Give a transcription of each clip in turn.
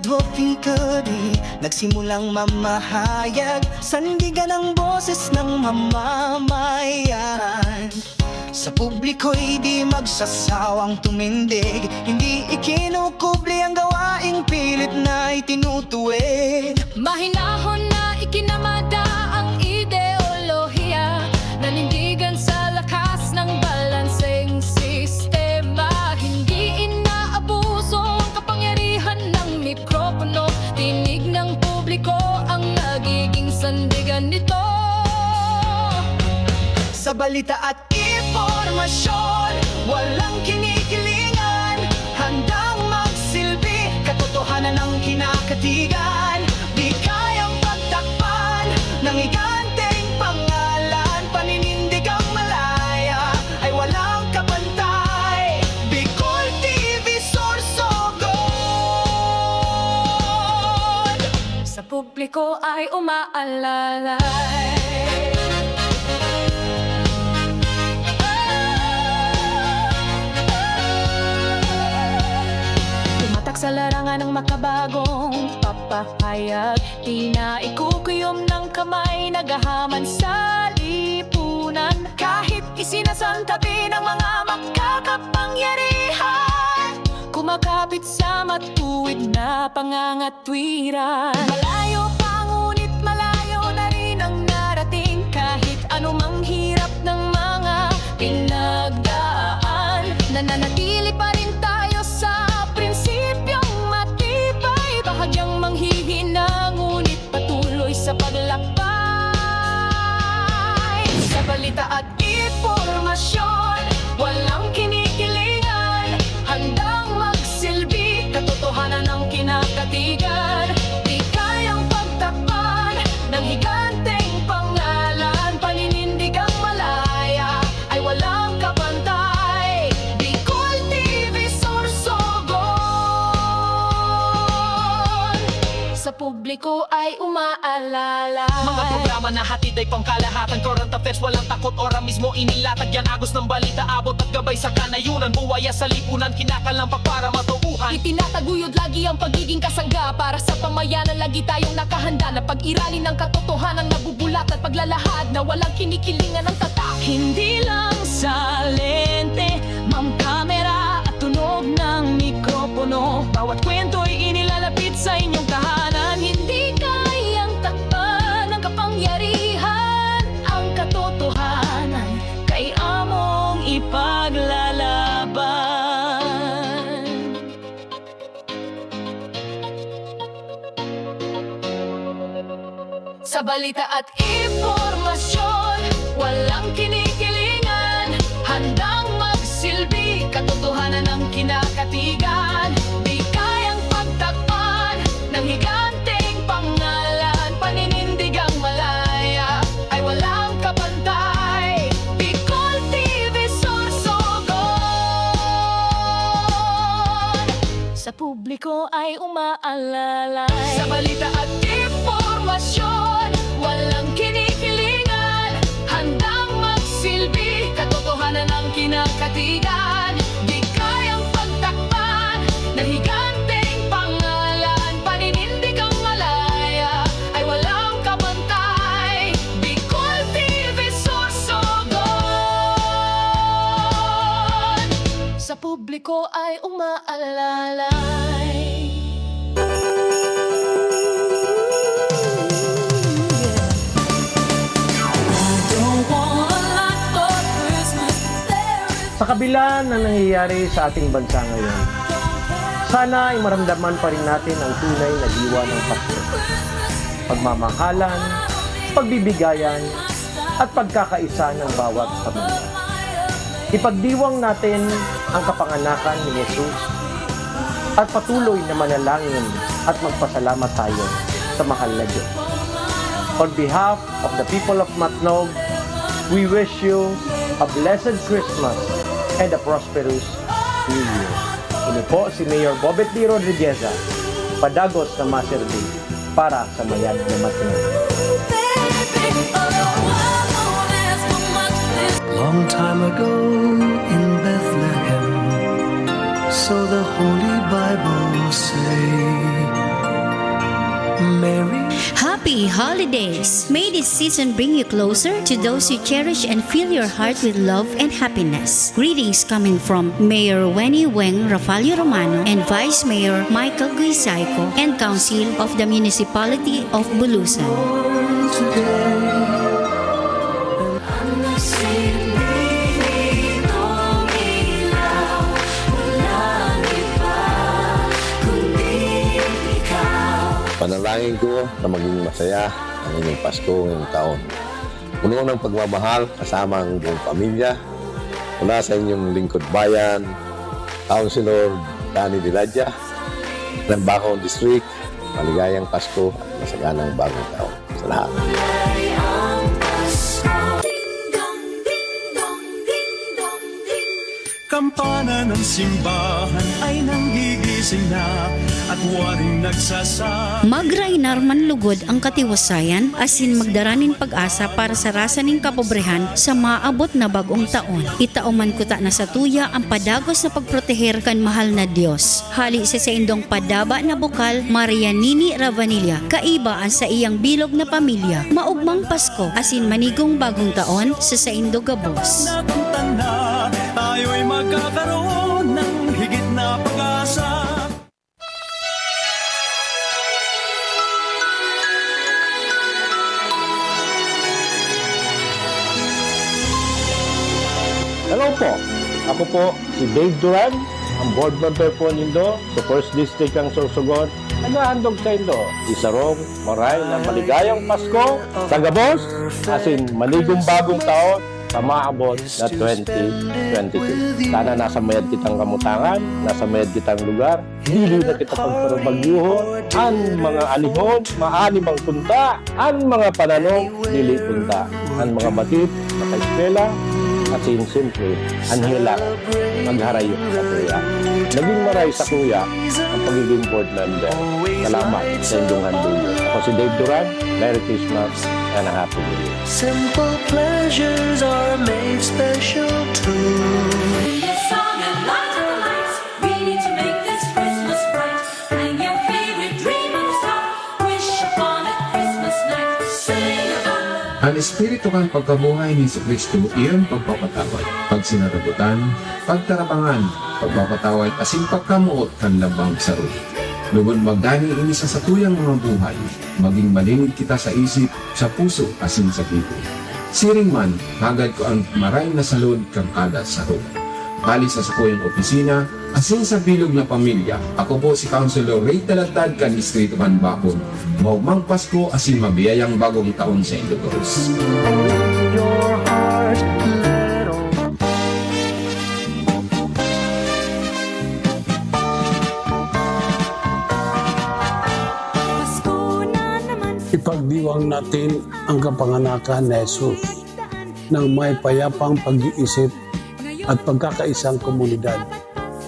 Pedro Pincari nagsimulang mamahayag, sandigan ang boses ng mamamayan. Sa publiko'y di magsasawang tumindig, hindi ikinukubli ang gawaing pilit na itinutuwid. Mahinahon na ikinamada ang ideolohiya, nanindigan sa lakas ng balanseng sistema. Hindi inaabuso ang kapangyarihan ng mikropono, tinig ng publiko ang nagiging sandigan nito. Sa balita at impormasyon, walang kinikilingan, handang magsilbi, katotohanan ng kinakatigan. Di kayang pagtakpan ng higanteng pangalan, paninindig ang malaya ay walang kapantay. Bicol TV Sorsogon, Sa publiko ay umaalalay. Sa larangan ng makabagong papahayag, di na ikukuyom ng kamay, nagahaman sa lipunan. Kahit isinasantabi ng mga makakapangyarihan, kumakapit sa matuwid na pangangatwiran. Malayo pa ngunit malayo na rin ang narating, kahit anumang hirap ng mga pinagdaan. Nananatili pa rin tayo sa prinsipyong matibay, bahagyang manghihina ngunit patuloy sa paglakbay. Sa balita at impormasyon, walang kinikilingan, handang magsilbi, katotohanan ng kinakatigan. Di kayang pagtakpan ng higanteng pangalan, paninindig ang malaya ay walang kapantay. Bicol TV Sorsogon, sa publiko ay umaalala. Mga programa na hatid ay pangkalahatan, current affairs, walang takot, ora mismo inilatag yan. Agos ng balita, abot at gabay sa kanayunan, buwaya sa lipunan, kinakalampak para matubuhan. Itinataguyod lagi ang pagiging kasangga, para sa pamayanan lagi tayong nakahanda na pag-iralin ng katotohanan, nabubulat at paglalahad na walang kinikilingan ng tatak. Hindi lang sa lente, ma'am kamera at tunog ng mikropono, bawat kwento'y inilalapit sa inyong tahanan. Hindi kayang takpan ng kapangyarihan, ang katotohanan kay among ipaglalaban. Sa balita at impormasyon, walang kinikilingan, handang magsilbi, katotohanan ng kinakatigan. Di kayang pagtakpan ng higanteng pangalan, paninindig ang malaya ay walang kapantay. Bicol TV Sorsogon, sa publiko ay umaalalay. Sa balita at impormasyon, walang kinikilingan, handang magsilbi, katotohanan ng kinakatigan. Di kayang pagtakpan ng higanteng pangalan, paninindig ang malaya ay walang kabantay. Bicol TV Sorsogon, sa publiko ay umaalalay. Sa kabila ng nangyayari sa ating bansa ngayon, sana ay maramdaman pa rin natin ang tunay na diwa ng Pasko. Pagmamahalan, pagbibigayan, at pagkakaisa ng bawat pamilya. Ipagdiwang natin ang kapanganakan ni Jesus at patuloy na manalangin at magpasalamat tayo sa mahal na Diyos. On behalf of the people of Matnog, we wish you a blessed Christmas and a prosperous New Year. Ini po si Mayor Bobet D. Rodrigueza, padagos na maserbi para sa Mayad na Matnog. Long time ago in Bethlehem, so the Holy Bible say, Happy holidays! May this season bring you closer to those you cherish and fill your heart with love and happiness. Greetings coming from Mayor Wenny Weng Rafalio Romano and Vice Mayor Michael Guisaico and Council of the Municipality of Bulusan. Panalangin ko na maging masaya ang inyong Pasko ngayong taon. Puno ng pagmamahal kasama ang buong pamilya mula sa inyong lingkod bayan, Councilor Danny Diladja ng Bacon District. Maligayang Pasko at masaganang bagong taon sa lahat. Kampana ng simbahan ay nanggigising na at waring nagsasama. Magrainar man lugod ang katiwasayan, asin magdaranin pag-asa para sa rasaning kapobrehan sa maabot na bagong taon. Itauman kuta na sa tuya ang padagos na pagproteher kan mahal na Dios. Hali sa indong padaba na bukal, Maria Nini Ravanilla, kaibaan sa iyang bilog na pamilya. Maugmang Pasko, asin manigong bagong taon sa indo gabos. Nakuntan na tayo'y magkakaroon ng higit na pag-asa. Hello po, ako po si Dave Duran, ang board member po nindo sa First District ng Sorsogon. Naghahandog sa indo, isarong maray na maligayang Pasko sa Gabos, asin maligong bagong taon sa maabot na 2022. Sana nasa mayad kitang kamutangan, nasa mayad kitang lugar, dili na kita pagparubagyuhon, ang mga anihon, maanim ang punta, ang mga pananong, dili punta, ang mga batid, makaeskwela, asin simple, anhilang, magharayo sa kuya. Naging maray sa kuya ang pagiging board member. Salamat sa inyong handulo. Ako si Dave Duran. Merry Christmas and a Happy New Year. Simple pleasures are made special too. Ang espiritu kang pagkabuhay ni Jesucristo iyon pagpapatawad, pagsinarabutan, pagtarabangan, pagpapatawad, asin pagkamuot kan labang saro. Lugod magdani ini sa satuyang mga buhay, maging malinig kita sa isip, sa puso, asin sa bibig. Siring man, hagad ko ang maray na salud kang kada saro. Bali sa sakuyang opisina, asin sa bilog na pamilya, ako po si Councilor Ray Talatad kan Distrito kan Bacon. Maugmang Pasko asin mabiyayang bagong taon sa Ilocos. Ipagdiwang natin ang kapanganakan ni Jesus ng may payapang pag-iisip at pagkakaisang komunidad.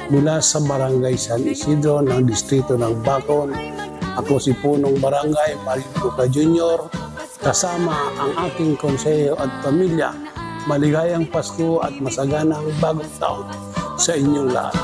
Mula sa Barangay San Isidro ng Distrito ng Bacon, ako si Punong Barangay Mario Duca Jr. Kasama ang aking konseho at pamilya. Maligayang Pasko at masaganang bagong taon sa inyong lahat.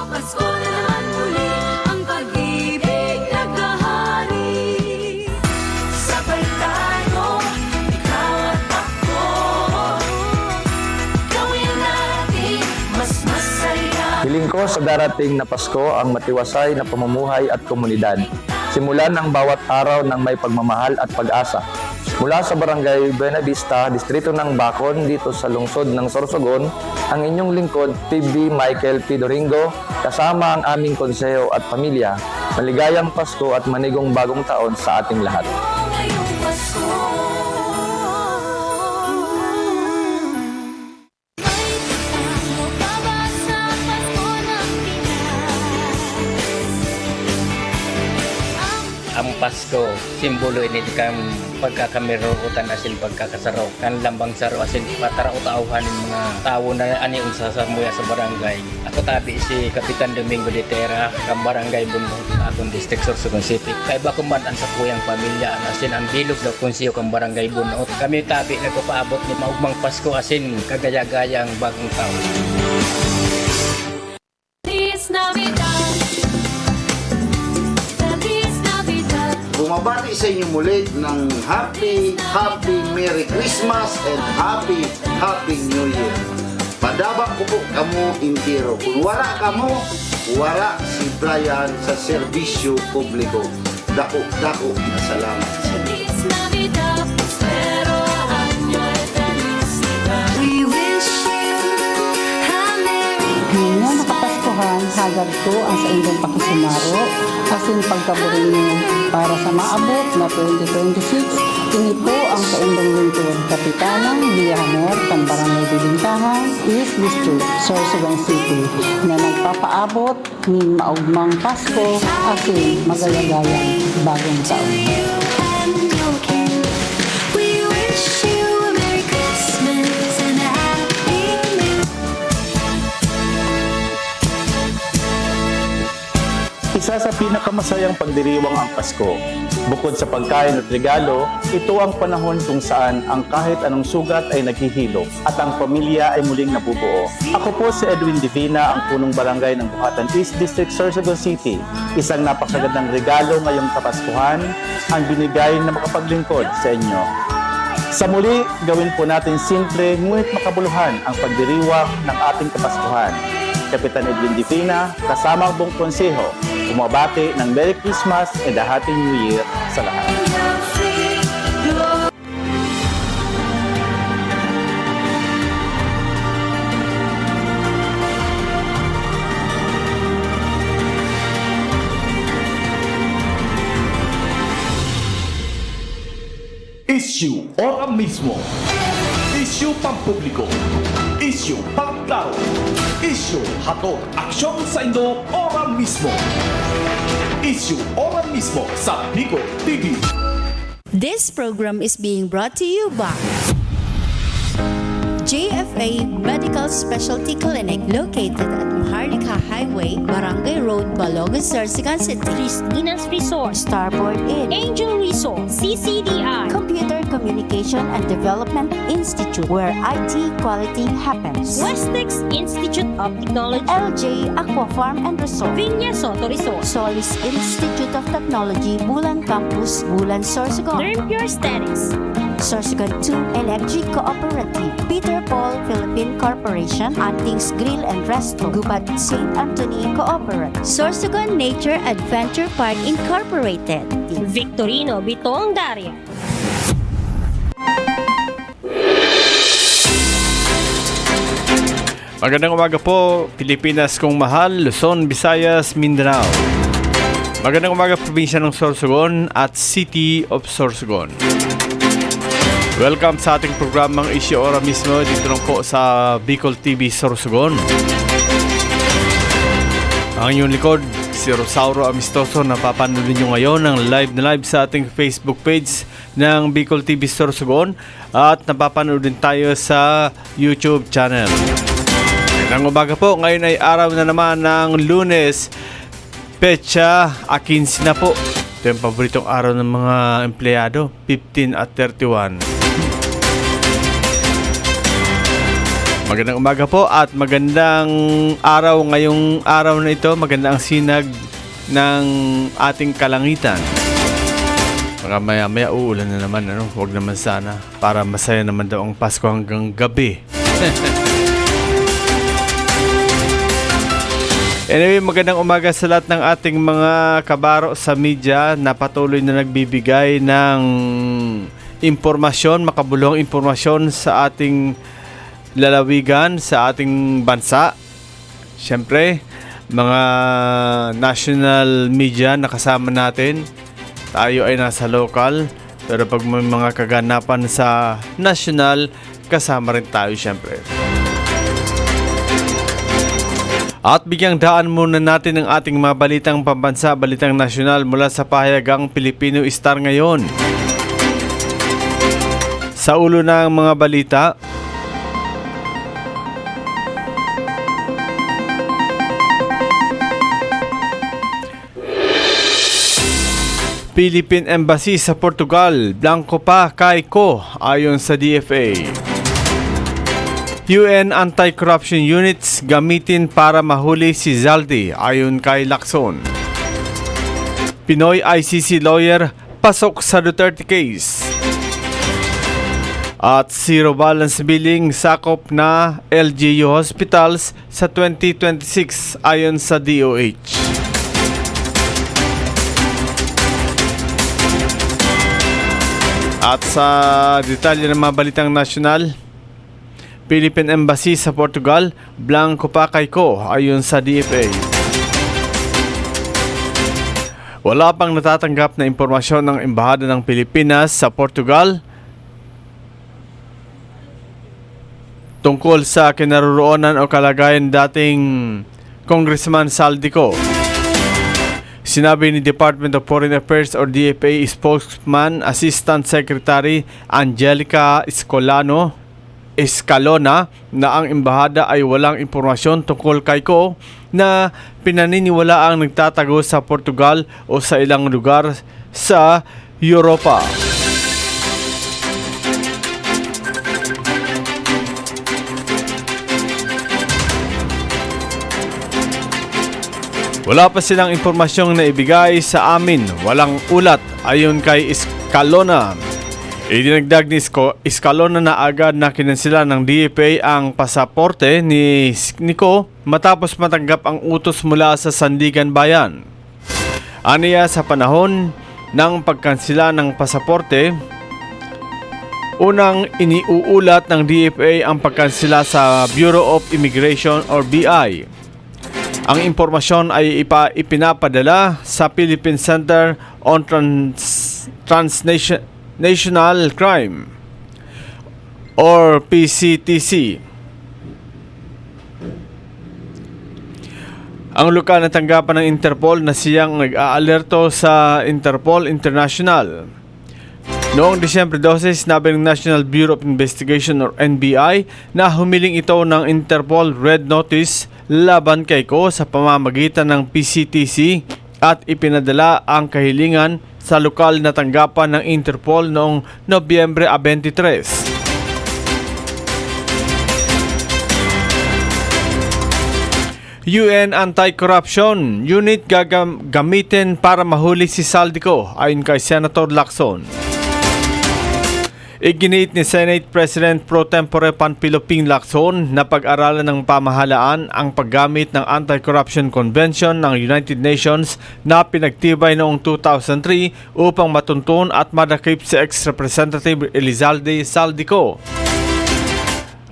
Hiling ko sa darating na Pasko ang matiwasay na pamumuhay at komunidad. Simulan ang bawat araw ng may pagmamahal at pag-asa. Mula sa Barangay Buena Vista, Distrito ng Bacon, dito sa lungsod ng Sorsogon, ang inyong lingkod, PB Michael P. Doringo, kasama ang aming konseho at pamilya. Maligayang Pasko at manigong bagong taon sa ating lahat. Ang Pasko, simbolo ini kang pagkakamiruutan asin pagkakasaraw. Kan lambang saro asin patarao-tauhan ng mga tao na ani unsa sa muya sa barangay. Ako tabi si Kapitan Domingo de Terra, kang barangay Bunot, akong district Sorsogon City. Kay bakuman ang sa kuyang pamilya asin ang bilog na konseho kang barangay Bunot. Kami tabi nagpapaabot ni maugmang Pasko asin kagaya-gayang bagong taon. bumabati sa inyo muli ng Happy Merry Christmas and Happy New Year. Padabak ko po kamo intiro. Kung wala kamo, wala si Brian sa serbisyo publiko. Dako na salamat sa inyo. Ngayong nakapaskuhan, hagad ko ang sa inyong pakisumaro, asin pagkaburin niyo para sa maabot na 2026. Ini po ang sa inyong lingkod, Kapitanang Villahamor, Barangay Bilintahan, East District, Sorsogon City, na nagpapaabot ng maugmang Pasko, asin magayagayang bagong taon. Isa sa pinakamasayang pagdiriwang ang Pasko. Bukod sa pagkain at regalo, ito ang panahon kung saan ang kahit anong sugat ay naghihilom at ang pamilya ay muling nabubuo. Ako po si Edwin Divina, ang punong barangay ng Buhatan East District, Sorsogon City. Isang napakagandang regalo ngayong Kapaskuhan ang binigay na makapaglingkod sa inyo. Sa muli, gawin po natin simple ngunit makabuluhan ang pagdiriwang ng ating Kapaskuhan. Kapitan Edwin Divina, kasama ang buong konseho, bumabati ng Merry Christmas and a Happy New Year sa lahat. Issue ora mismo. Issue pampubliko. Issue pangklaro. Issue hatod aksyon sa Indo ora mismo. Issue ora mismo sa Bicol TV. This program is being brought to you by JFA Medical Specialty Clinic located at Maharlika Highway, Barangay Road, Balogan, Sorsogon City. Cristina's Resort, Starboard Inn, Angel Resort, CCDI, Computer Communication and Development Institute, where IT quality happens. Westex Institute of Technology, LJ Aqua Farm and Resort, Viña Soto Resort, Solis Institute of Technology, Bulan Campus, Bulan, Sorsogon. Learn Pure Aesthetics, Sorsogon 2 Electric Cooperative, Peter Paul Philippine Corporation, Antings Grill and Resto, Gubat St. Anthony Cooperative, Sorsogon Nature Adventure Park Incorporated, Victorino Bitong Daria. Magandang umaga po, Pilipinas kong mahal, Luzon, Visayas, Mindanao. Magandang umaga, probinsya ng Sorsogon at City of Sorsogon. Welcome sa ating programang Issue Ora mismo dito lang po sa Bicol TV Sorsogon. Ang inyong likod, si Rosauro Amistoso, napapanood nyo ngayon ng live na live sa ating Facebook page ng Bicol TV Sorsogon at napapanood din tayo sa YouTube channel. Magandang umaga po, ngayon ay araw na naman ng Lunes, petsa 15 na po. Ito yung paboritong araw ng mga empleyado, 15 at 31. Magandang umaga po at magandang araw ngayong araw na ito. Maganda ang sinag ng ating kalangitan. Baka maya uulan na naman, ano? Huwag naman sana. Para masaya naman daw ang Pasko hanggang gabi. Anyway, magandang umaga sa lahat ng ating mga kabaro sa media na patuloy na nagbibigay ng impormasyon, makabuluhang impormasyon sa ating lalawigan, sa ating bansa. Siyempre, mga national media na kasama natin, tayo ay nasa local, pero pag may mga kaganapan sa national, kasama rin tayo siyempre. At bigyang daan muna natin ang ating mga balitang pambansa, balitang nasyonal mula sa pahayagang Pilipino Star ngayon. Sa ulo ng mga balita, Philippine Embassy sa Portugal, blanco pa kay Ko ayon sa DFA. UN Anti-Corruption Units gamitin para mahuli si Zaldi ayon kay Lacson. Pinoy ICC lawyer pasok sa Duterte case. At zero balance billing sakop na LGU hospitals sa 2026 ayon sa DOH. At sa detalye ng mga balitang nasyonal, Philippine Embassy sa Portugal, blanco pa kay ko ayon sa DFA. Wala pang natatanggap na impormasyon ng Embahada ng Pilipinas sa Portugal tungkol sa kinaroroonan o kalagayan dating Congressman Saldico. Sinabi ni Department of Foreign Affairs or DFA spokesman Assistant Secretary Angelica Escalona na ang embahada ay walang impormasyon tungkol kay Ko na pinaniniwala ang nagtatago sa Portugal o sa ilang lugar sa Europa. Wala pa silang impormasyong naibigay sa amin, walang ulat ayon kay Escalona. Idinagdag ni Escalona na agad na kinansela ng DFA ang pasaporte ni Nico matapos matanggap ang utos mula sa Sandigan Bayan. Aniya sa panahon ng pagkansela ng pasaporte, unang iniuulat ng DFA ang pagkansela sa Bureau of Immigration or BI. Ang impormasyon ay ipinapadala sa Philippine Center on Transnational Crime or PCTC. Ang lokal na tanggapan ng Interpol na siyang nag-aalerto sa Interpol International. Noong Disyembre 12, sinabi ng National Bureau of Investigation or NBI na humiling ito ng Interpol Red Notice laban kay Ko sa pamamagitan ng PCTC at ipinadala ang kahilingan sa lokal na tanggapan ng Interpol noong Nobyembre 23. UN Anti-Corruption Unit gagamitin para mahuli si Saldico ayon kay Senator Lacson. Iginiit ni Senate President Pro Tempore Panfilo Ping Lacson na pag-aralan ng pamahalaan ang paggamit ng Anti-Corruption Convention ng United Nations na pinagtibay noong 2003 upang matuntun at madakip si ex-representative Elizalde Saldico.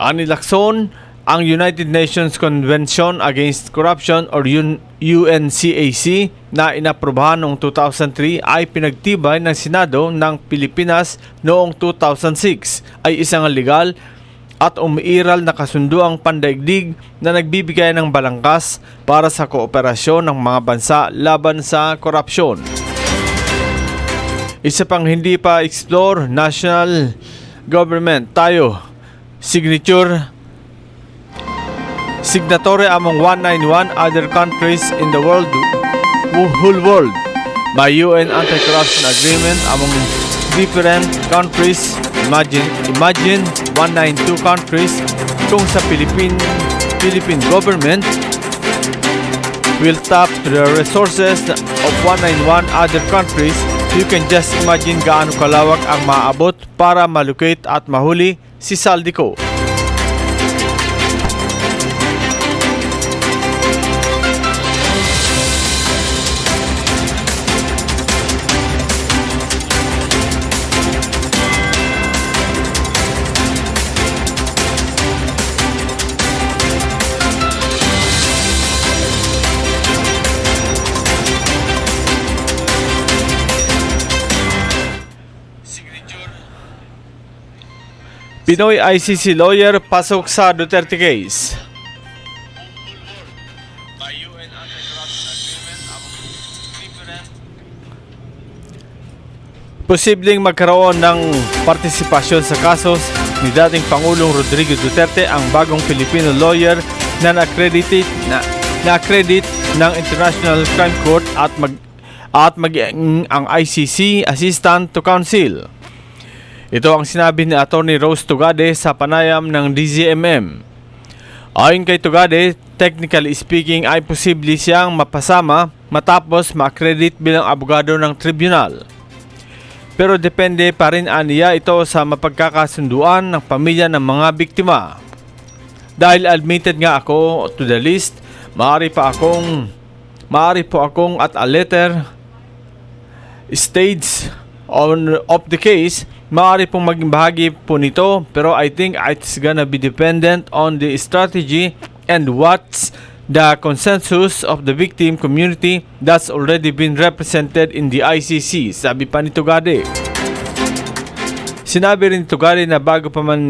Ani Lacson, ang United Nations Convention Against Corruption or UNCAC na inaprubahan noong 2003 ay pinagtibay ng Senado ng Pilipinas noong 2006 ay isang legal at umiiral na kasunduang pandaigdig na nagbibigay ng balangkas para sa kooperasyon ng mga bansa laban sa korupsyon. Isa pang hindi pa explore national government tayo. Signatory among 191 other countries in the whole world by UN Anti-Corruption Agreement among different countries. Imagine 192 countries kung sa Philippine government will tap the resources of 191 other countries. You can just imagine gaano kalawak ang maabot para malocate at mahuli si Saldico. Pinoy ICC lawyer pasok sa Duterte case. Posibleng magkaroon ng partisipasyon sa kasos ni dating Pangulong Rodrigo Duterte ang bagong Filipino lawyer na na-accredit ng International Crime Court at maging ang ICC Assistant to Counsel. Ito ang sinabi ni Atty. Rose Tugade sa panayam ng DZMM. Ayon kay Tugade, technically speaking ay posible siyang mapasama matapos ma-accredit bilang abogado ng tribunal. Pero depende pa rin aniya ito sa mapagkakasunduan ng pamilya ng mga biktima. Dahil admitted nga ako to the list, maaari po akong at a later stage of the case, maaari pong maging bahagi po nito, pero I think it's gonna be dependent on the strategy and what's the consensus of the victim community that's already been represented in the ICC, sabi pa ni Tugade. Sinabi rin ni Tugade na bago pa man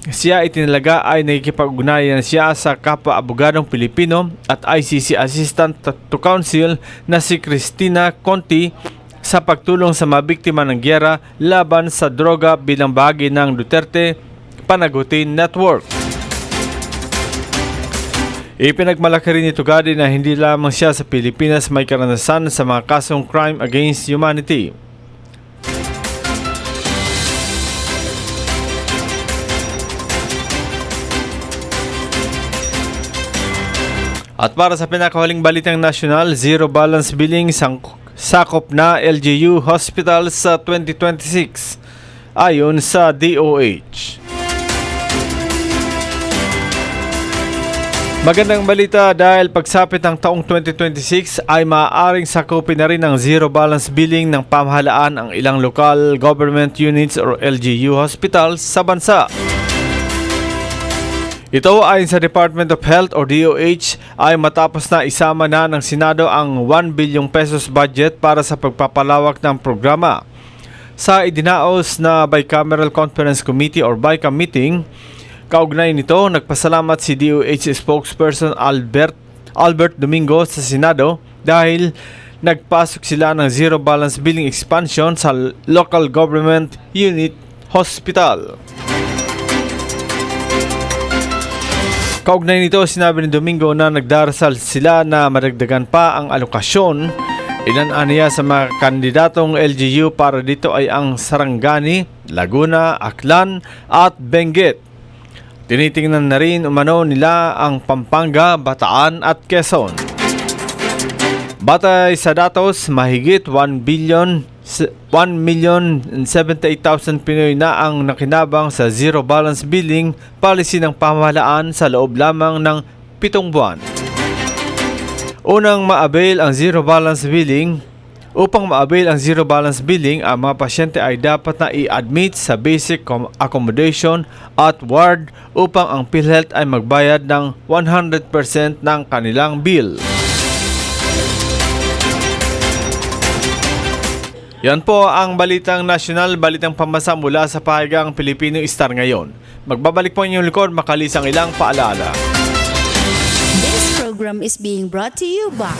siya itinalaga ay nakikipag-ugnayan siya sa kapwa-abogadong Pilipino at ICC Assistant to Counsel na si Cristina Conti sa pagtulong sa mga biktima ng gyera laban sa droga bilang bahagi ng Duterte Panagutin Network. Ipinagmalaki rin ni Tugade na hindi lamang siya sa Pilipinas may karanasan sa mga kasong crime against humanity. At para sa pinakahuling balitang nasyonal, zero balance billing sakop na LGU Hospital sa 2026 ayon sa DOH. Magandang balita dahil pagsapit ng taong 2026 ay maaaring sakupin na rin ng zero balance billing ng pamahalaan ang ilang local government units or LGU hospitals sa bansa. Ito ayon sa Department of Health or DOH ay matapos na isama na ng Senado ang 1 bilyong pesos budget para sa pagpapalawak ng programa. Sa idinaos na Bicameral Conference Committee or BICAM meeting, kaugnay nito, nagpasalamat si DOH spokesperson Albert Domingo sa Senado dahil nagpasok sila ng zero balance billing expansion sa local government unit hospital. Kaugnay nito, sinabi ni Domingo na nagdarasal sila na madagdagan pa ang alokasyon. Ilan aniya sa mga kandidatong LGU para dito ay ang Sarangani, Laguna, Aklan at Benguet. Tinitingnan na rin umano nila ang Pampanga, Bataan at Quezon. Batay sa datos, mahigit 1,078,000 Pinoy na ang nakinabang sa zero balance billing policy ng pamahalaan sa loob lamang ng 7 buwan. Unang ma-avail ang zero balance billing. Upang ma-avail ang zero balance billing, ang mga pasyente ay dapat na i-admit sa basic accommodation at ward upang ang PhilHealth ay magbayad ng 100% ng kanilang bill. Yan po ang balitang nasyonal, balitang pambansa mula sa pahagang Pilipino Star ngayon. Magbabalik po inyong likod, makalisang ilang paalala. This program is being brought to you by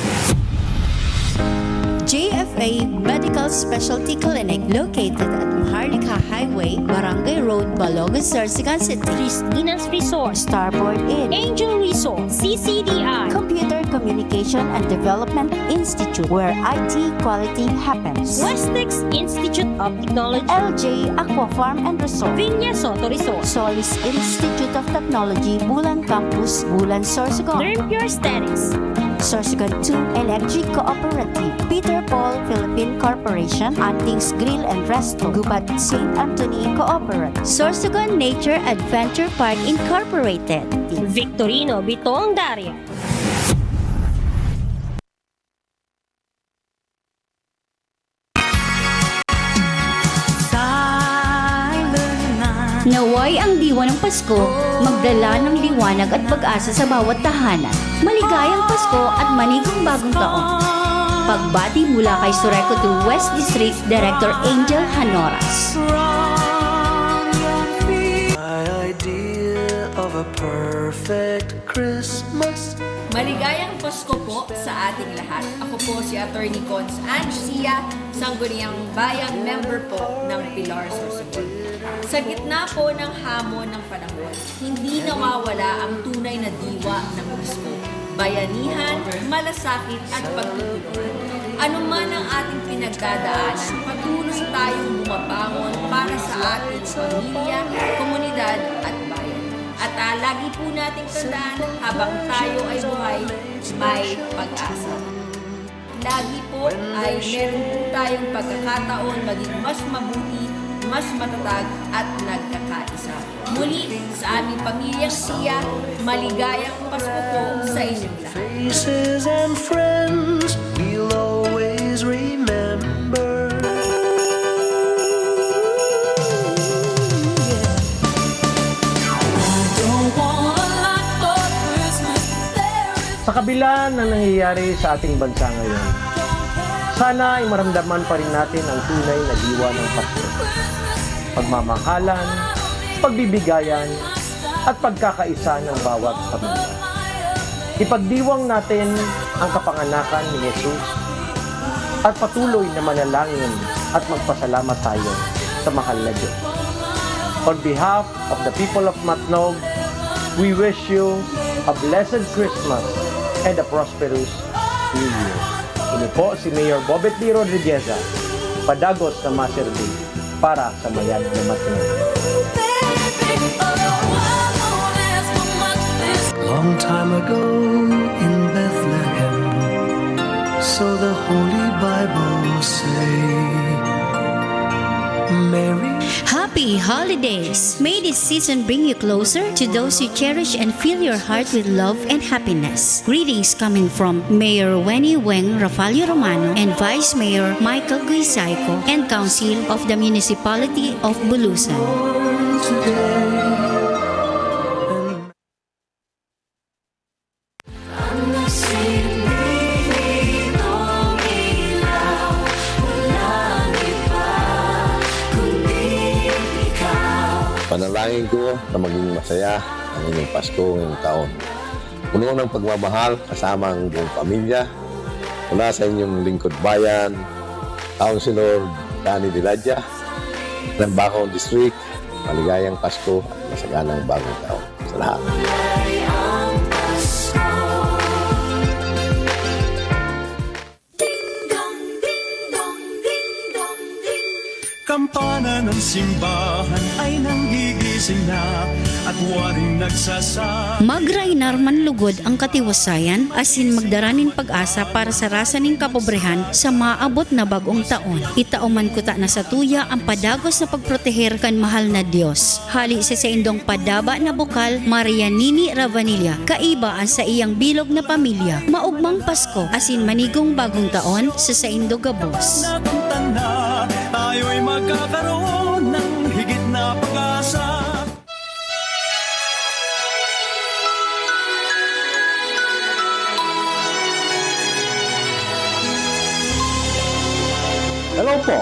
JFA Medical Specialty Clinic located at Maharlika Highway, Barangay Road, Balogan, Sorsogon City. Christina's Resort, Starboard Inn, Angel Resort, CCDI, Computer Communication and Development Institute, where IT quality happens. Westex Institute of Technology, LJ Aqua Farm and Resort, Viña Soto Resort, Solis Institute of Technology, Bulan Campus, Bulan, Sorsogon. Learn Pure Aesthetics, Sorsogon 2 Electric Cooperative, Peter Paul Philippine Corporation, Antings Grill and Resto, Gubat St. Anthony Cooperative, Sorsogon Nature Adventure Park Incorporated, Victorino Bitong Daria. Naway ang diwa ng Pasko, magdala ng liwanag at pag-asa sa bawat tahanan. Maligayang Pasko at manigong bagong taon. Pagbati mula kay Sureco 2 West District Director Angel Hanoras. My idea of a perfect Christmas. Maligayang Pasko po sa ating lahat. Ako po si Attorney Cons Ansia, Sangguniang Bayan, member po ng Pilar Sorsogon. Sa gitna po ng hamon ng panahon, hindi nawawala ang tunay na diwa ng mismo. Bayanihan, malasakit at pagtutulungan. Ano man ang ating pinagdadaanan, patuloy tayong bumabangon para sa ating pamilya, komunidad at bayan. At lagi po nating tandaan, habang tayo ay buhay, may pag-asa. lagi po ay meron po tayong pagkakataon maging mas mabuti, mas matatag at nagkakaisa. Muli, sa aming pamilyang Sia, maligayang Pasko po sa inyong lahat. Faces and friends we'll always remember. Sa kabila ng nangyayari sa ating bansa ngayon, sana ay maramdaman pa rin natin ang tunay na diwa ng Pasko. Pagmamahalan, pagbibigayan, at pagkakaisa ng bawat pamilya. Ipagdiwang natin ang kapanganakan ni Jesus at patuloy na manalangin at magpasalamat tayo sa mahal na Diyos. On behalf of the people of Matnog, we wish you a blessed Christmas and a prosperous New Year. Ini po si Mayor Bobet D. Rodrigueza, padagos na maserbi para sa Mayad na Matnog. Long time ago in Bethlehem, so the Holy Bible say, Mary. Happy holidays! May this season bring you closer to those you cherish and fill your heart with love and happiness. Greetings coming from Mayor Wenny Weng Rafalio Romano and Vice Mayor Michael Guisaico and Council of the Municipality of Bulusan. Panalangin ko na maging masaya ang inyong Pasko ngayong taon. Puno ng pagmamahal kasama ang buong pamilya. Mula sa inyong lingkod bayan, Councilor Danny Diladja, ng Bacon District, maligayang Pasko at masaganang bagong taon sa lahat. Kampana ng simbahan ay nanggigising na at waring nagsasabi. Magrainar man lugod ang katiwasayan, asin magdaranin pag-asa para sa rasaning kapobrehan sa maabot na bagong taon. Itauman kuta na sa tuya ang padagos na pagproteher kan mahal na Dios. Hali sa indong padaba na bukal, Maria Nini Ravanilla, kaiba ang sa iyang bilog na pamilya. Maugmang Pasko, asin manigong bagong taon sa Saindo Gabos. Nakuntan na tayo'y magkakaroon ng higit na pag-asa. Hello po,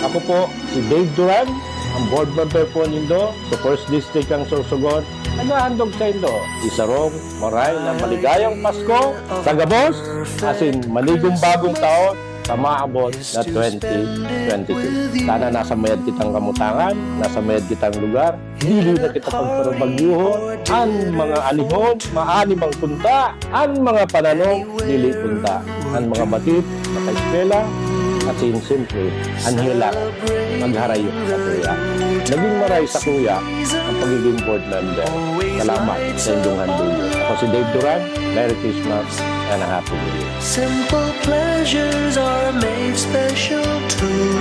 ako po si Dave Duran, ang board member po nindo sa First District ng Sorsogon. Nagahandog sa indo, isarong maray na maligayang Pasko sa Gabos, asin maligong bagong taon sa maabot na 2022. Sana nasa mayad kitang kamutangan, nasa mayad kitang lugar, dili na kita pagparubagyuhon, ang mga alihon, maanimang punta, ang mga pananong, dili punta, ang mga batid, maka-eskwela, at siyempre, anhela, magharayo sa kuya. Naging maray sa kuya ang pagiging board member. Salamat sa inyong handulo. Ako si Dave Duran. Merry Christmas and a Happy New Year. Simple pleasures are made special too.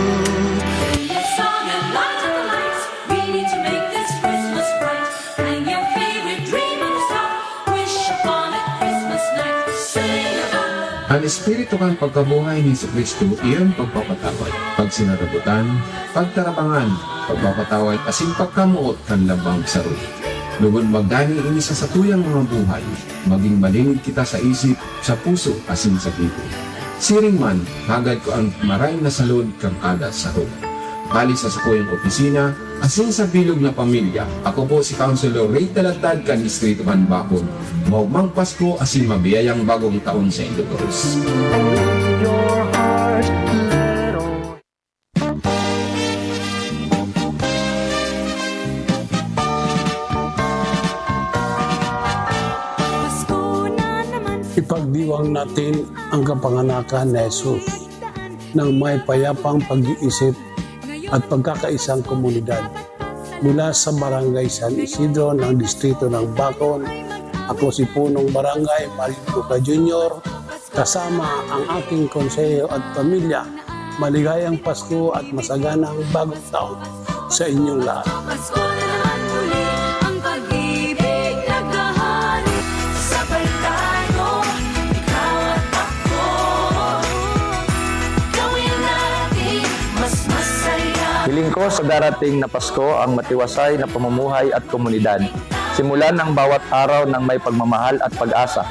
Ang espiritu kang pagkabuhay ni Kristo iyon pagpapatawad, pagsinarabutan, pagtarabangan, pagpapatawad, asin pagkamuot kan labang sarod. Lubon magdani ini sa satuyang mga buhay, maging malinid kita sa isip, sa puso, asin sa bibig. Siring man, hagad ko ang maray na salud kang kada sarod. Bali sa sakuyang opisina, asin sa bilog na pamilya, ako po si Councilor Ray Talatad kan Distrito kan Bacon. Maugmang Pasko asin mabiyayang bagong taon sa Indogos. Ipagdiwang natin ang kapanganakan ni Jesus ng may payapang pag-iisip at pagkakaisang komunidad. Mula sa Barangay San Isidro ng Distrito ng Bacon, ako si Punong Barangay Marinduca Jr. kasama ang aking konseho at pamilya. Maligayang Pasko at masaganang bagong taon sa inyong lahat. Pasko na naman muli, ang pag-ibig naghahari. Sabay tayo, ikaw at ako. Gawin natin mas masaya. Hiling ko sa darating na Pasko ang matiwasay na pamumuhay at komunidad. Simulan ng bawat araw ng may pagmamahal at pag-asa.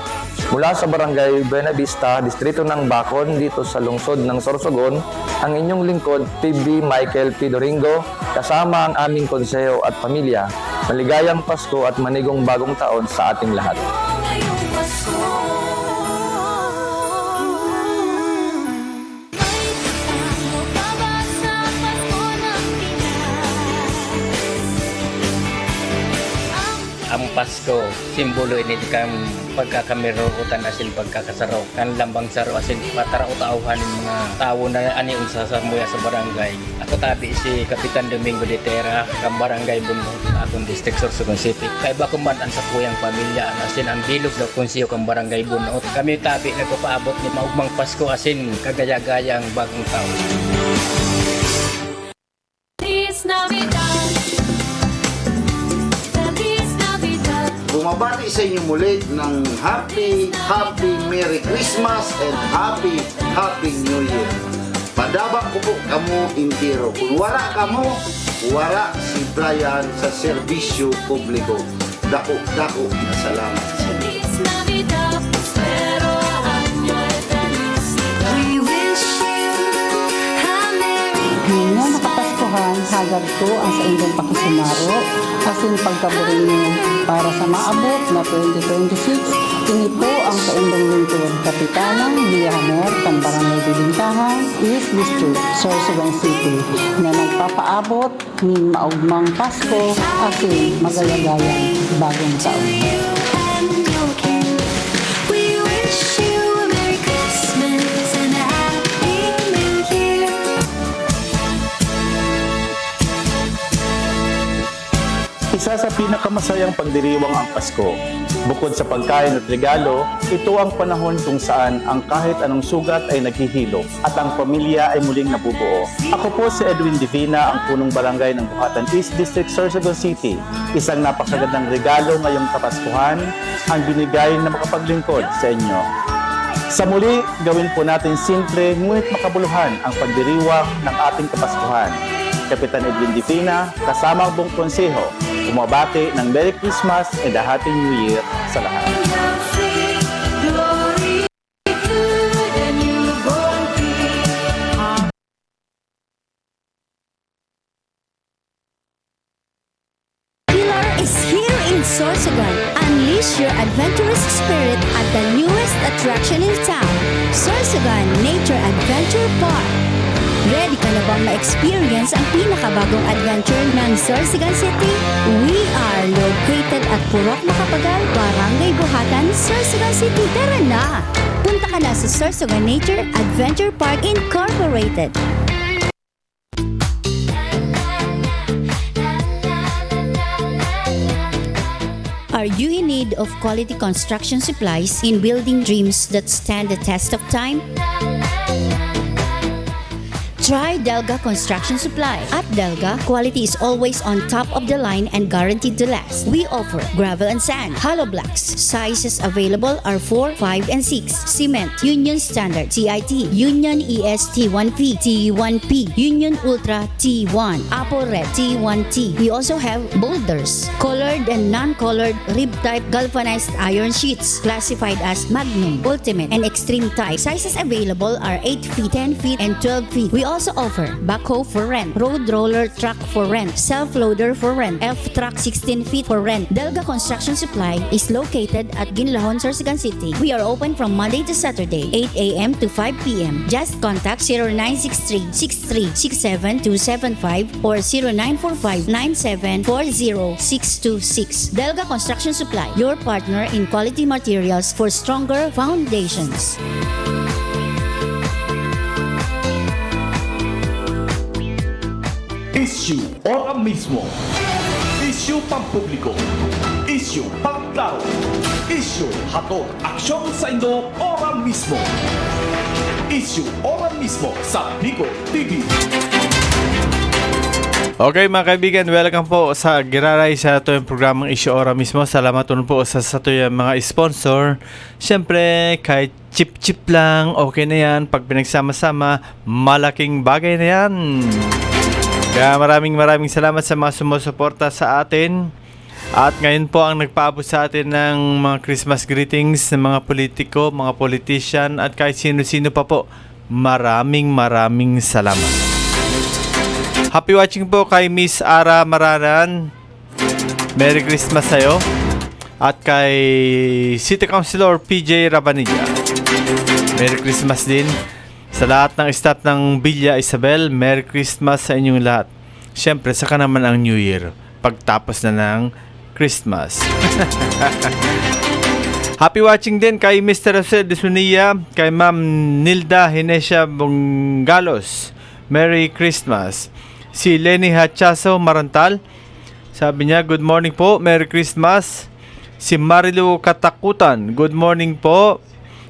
Mula sa Barangay Buena Vista, Distrito ng Bacon, dito sa lungsod ng Sorsogon, ang inyong lingkod, PB Michael P. Doringo, kasama ang aming konseho at pamilya. Maligayang Pasko at manigong bagong taon sa ating lahat. Ngayong Pasko. Ang Pasko, simbolo ini kang pagkakamiruutan asin pagkakasaraw. Kan lambang saro asin pataraw-tauhan ng mga tao na ani unsa sa muya sa barangay. Ako tabi si Kapitan Domingo de Terra, kang barangay Bunot, atong district Sorsogon City. Kay ba kuman ang sa kuyang pamilya asin ang bilog na konseyo kang barangay Bunot. Kami tabi nagpapaabot ni maugmang Pasko asin kagaya-gayang bagong taon. Feliz Navidad. Feliz Navidad. Bumabati sa inyo muli ng Happy Merry Christmas and Happy New Year. Padaba ko po kamo intiro. Kung wala kamo, wala simplayan sa serbisyo publiko. Dako na salamat. Feliz Navidad. Prospero año felicidad. We wish you a merry Ngayong nakapaskuhan, hagad ko ang sa inyong pakisumaro, asin pagkaburin niyo para sa maabot na 2026. Ini po ang sa inyong lingkod, Kapitanang Villahamor, Barangay Bilintahan, East District, Sorsogon City, na nagpapaabot ng maugmang Pasko asin magayagayang bagong taon. and your king. We wish you a Merry Christmas and a Happy New Year. Isa sa pinakamasayang pagdiriwang ang Pasko. Bukod sa pagkain at regalo, ito ang panahon kung saan ang kahit anong sugat ay naghihilom at ang pamilya ay muling nabubuo. Ako po si Edwin Divina, ang punong barangay ng Buhatan East District, Sorsogon City. Isang napakagandang regalo ngayong Kapaskuhan ang binigay na makapaglingkod sa inyo. Sa muli, gawin po natin simple ngunit makabuluhan ang pagdiriwang ng ating Kapaskuhan. Kapitan Edwin Divina, kasama ang buong konseho, umabati ng Merry Christmas and a Happy New Year sa lahat. Glory to the newborn King. Pilar is here in Sorsogon. Unleash your adventurous spirit at the newest attraction in town, Sorsogon Nature Adventure Park. Ready ka na bang ma-experience ang pinakabagong adventure ng Sorsogon City? We are located at Purok Makapagal, Barangay Buhatan, Sorsogon City. Tara na! Punta ka na sa Sorsogon Nature Adventure Park Incorporated. Are you in need of quality construction supplies in building dreams that stand the test of time? Try Delga Construction Supply. At Delga, quality is always on top of the line and guaranteed to last. We offer gravel and sand, hollow blocks. Sizes available are 4, 5, and 6. Cement, Union Standard, TIT, Union ES T1P, T1P, Union Ultra T1, Apple Red T1T. We also have boulders, colored and non-colored rib-type galvanized iron sheets, classified as Magnum, Ultimate, and Extreme type. Sizes available are 8 feet, 10 feet, and 12 feet. We also offer backhoe for rent, road roller truck for rent, self-loader for rent, F-truck 16 feet for rent. Delga Construction Supply is located at Ginlahon, Sorsogon City. We are open from Monday to Saturday, 8 a.m. to 5 p.m. Just contact 0963-6367-275 or 0945-9740-626. Delga Construction Supply, your partner in quality materials for stronger foundations. Issue ora mismo. Issue pampubliko. Issue pagklaro. Issue hatod aksyon sa Indo ora mismo. Issue ora mismo sa Bigo TV. Okay mga kaibigan, welcome po sa Giraray sa ito yung programang Issue Ora mismo. Salamat po sa ito yung mga sponsor. Siyempre, kahit chip-chip lang, okay na yan. Pag pinagsama-sama, malaking bagay na yan. Kaya maraming salamat sa mga sumusuporta sa atin. At ngayon po ang nagpaabot sa atin ng mga Christmas greetings ng mga politiko, mga politician at kahit sino-sino pa po. Maraming salamat. Happy watching po kay Miss Ara Maranan. Merry Christmas sa'yo. At kay City Councilor PJ Rabanilla. Merry Christmas din. Sa lahat ng staff ng Villa Isabel, Merry Christmas sa inyong lahat. Siyempre, saka naman ang New Year. Pagtapos na ng Christmas. Happy watching din kay Mr. Jose de Zuniga, kay Ma'am Nilda Hinesia Bungalos. Merry Christmas. Si Lenny Hachaso Marantal, sabi niya, good morning po, Merry Christmas. Si Marilu Katakutan, good morning po,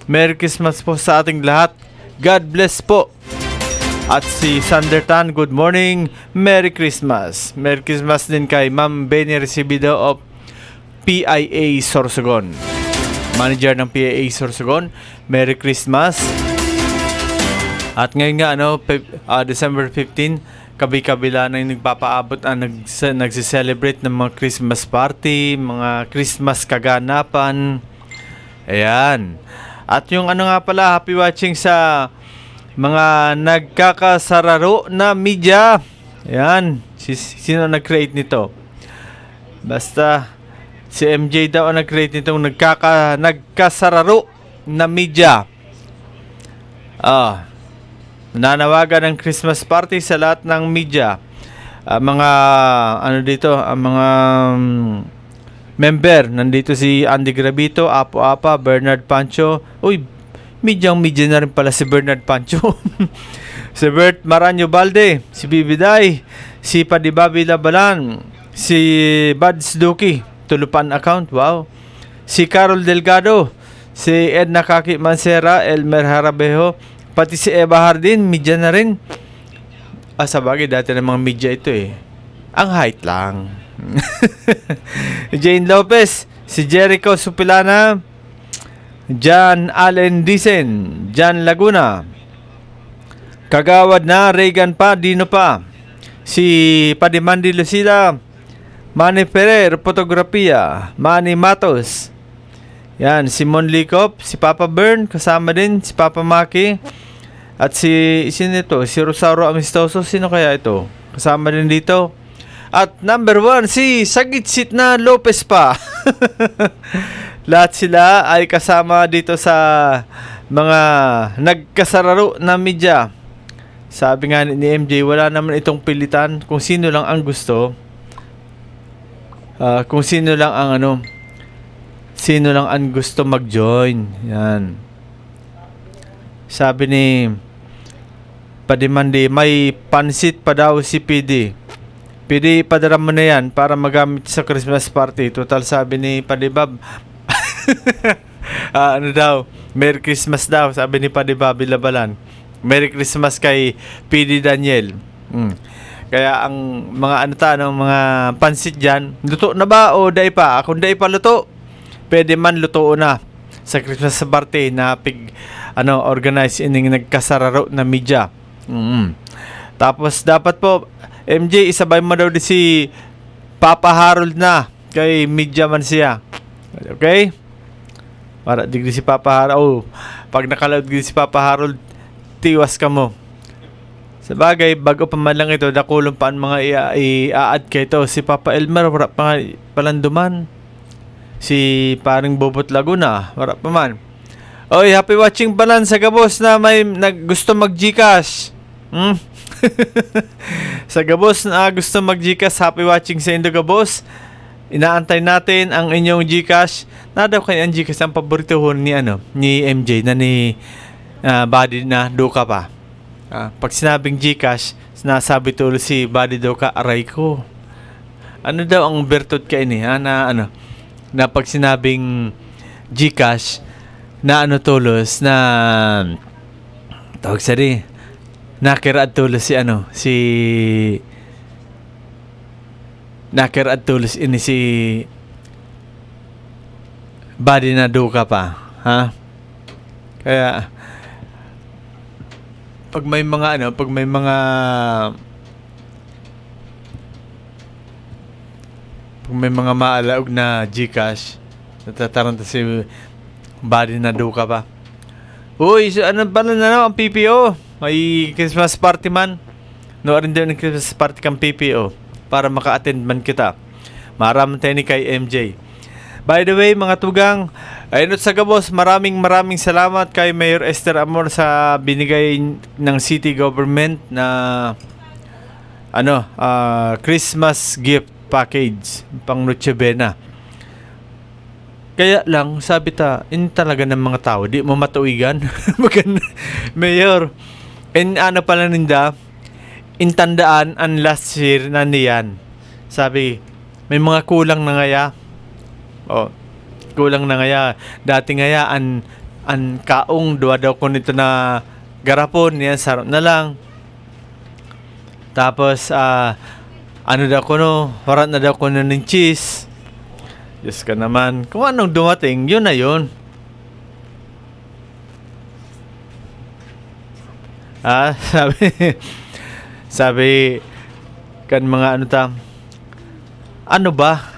Merry Christmas po sa ating lahat, God bless po. At si Sander Tan, good morning, Merry Christmas. Merry Christmas din kay Ma'am Benny Recibido of PIA Sorsogon, manager ng PIA Sorsogon. Merry Christmas. At ngayon nga December 15, kabi-kabila na yung nagpapaabot nagsiselebrate ng mga Christmas party, mga Christmas kaganapan. Ayan. At yung nga pala, happy watching sa mga nagkakasararo na media. Ayan. Sino nag-create nito? Basta si MJ daw ang nag-create nitong nagkasararo na media. Nananawagan ng Christmas party sa lahat ng media. Mga mga member, nandito si Andy Gravito, Apo Apa, Bernard Pancho. Uy, media na rin pala si Bernard Pancho. Si Bert Maranyo Balde, si Bibiday, si Padibabi Labalan, si Buds Duki, Tulupan account, wow. Si Carol Delgado, si Edna Kaki Mansera, Elmer Harabejo, pati si Eva Hardin, media na rin. Sa bagay, dati ng mga media ito eh. Ang height lang. Jane Lopez, si Jericho Supilana, John Allen Dicen, John Laguna, Kagawad na, Reagan pa, Dino pa, si Padimandi Lucila, Manny Ferrer, Fotografia, Manny Matos, yan, Simon Licop, si Papa Bern, kasama din, si Papa Maki, at sino ito? Si Rosauro Amistoso. Sino kaya ito? Kasama din dito. At number 1, si Sagitsit na Lopez pa. Lahat sila ay kasama dito sa mga nagkasararo na media. Sabi nga ni MJ, wala naman itong pilitan. Kung sino lang ang gusto. Kung sino lang ang sino lang ang gusto mag-join. Yan. Sabi ni Padimandi, may pansit pa daw si PD. PD, padala mo na yan para magamit sa Christmas party. Total, sabi ni Padibab, Merry Christmas daw, sabi ni Padibab Labalan. Merry Christmas kay PD Daniel. Kaya ang mga mga pansit dyan, luto na ba o day pa? Kung day pa luto, pwede man luto na sa Christmas party na organize ining nagkasararo na media. Tapos dapat po MJ isabay mo daw si Papa Harold na kay media man siya. Okay? Para digdi si Papa Harold. Pag nakaload si Papa Harold, tiwas ka mo. Sa bagay, bago pa man lang ito, nakulong pa ang mga i-add ka ito. Si Papa Elmer, wala pa palanduman. Si paring Bobot Laguna, wala pa man. Oy, happy watching balan sa Gabos na may gusto mag-Gcash. Sa Gabos na gusto mag-Gcash, happy watching sa Indo Gabos. Inaantay natin ang inyong Gcash. Nadaw kayo ang Gcash ang paborito ni MJ na ni Buddy na Duka pa. Pag sinabing Gcash, sinasabi tuloy si Buddy Duka, aray ko. Ano daw ang bertot ka ini na pag sinabing GCash na ano tulos na tawag sa rin nakira at tulos nakira at tulos ini si body na duka pa, ha? Kaya pag may mga maalaog na GCash, natataranta si body na duka pa. Uy, so ano pala na ang PPO? May Christmas party man. No, rin din ng Christmas party kang PPO para maka-attend man kita. Maraming tayo ni kay MJ. By the way, mga tugang, ayun sa Gabos, maraming salamat kay Mayor Esther Amor sa binigay ng city government na Christmas gift package pang Noche Buena. Kaya lang, sabi in talaga ng mga tao, di mo matuigan. Mayor, ano pala ninda, intandaan ang last year na niyan. Sabi, may mga kulang na ngaya. Kulang na ngaya. Dati ngaya, an kaong duwa daw ko nito na garapon, yan, sarap na lang. Tapos, warat na daw ko na ng cheese. Diyos ka naman. Kung anong dumating, yun na yun. Sabi, kan mga ano ba?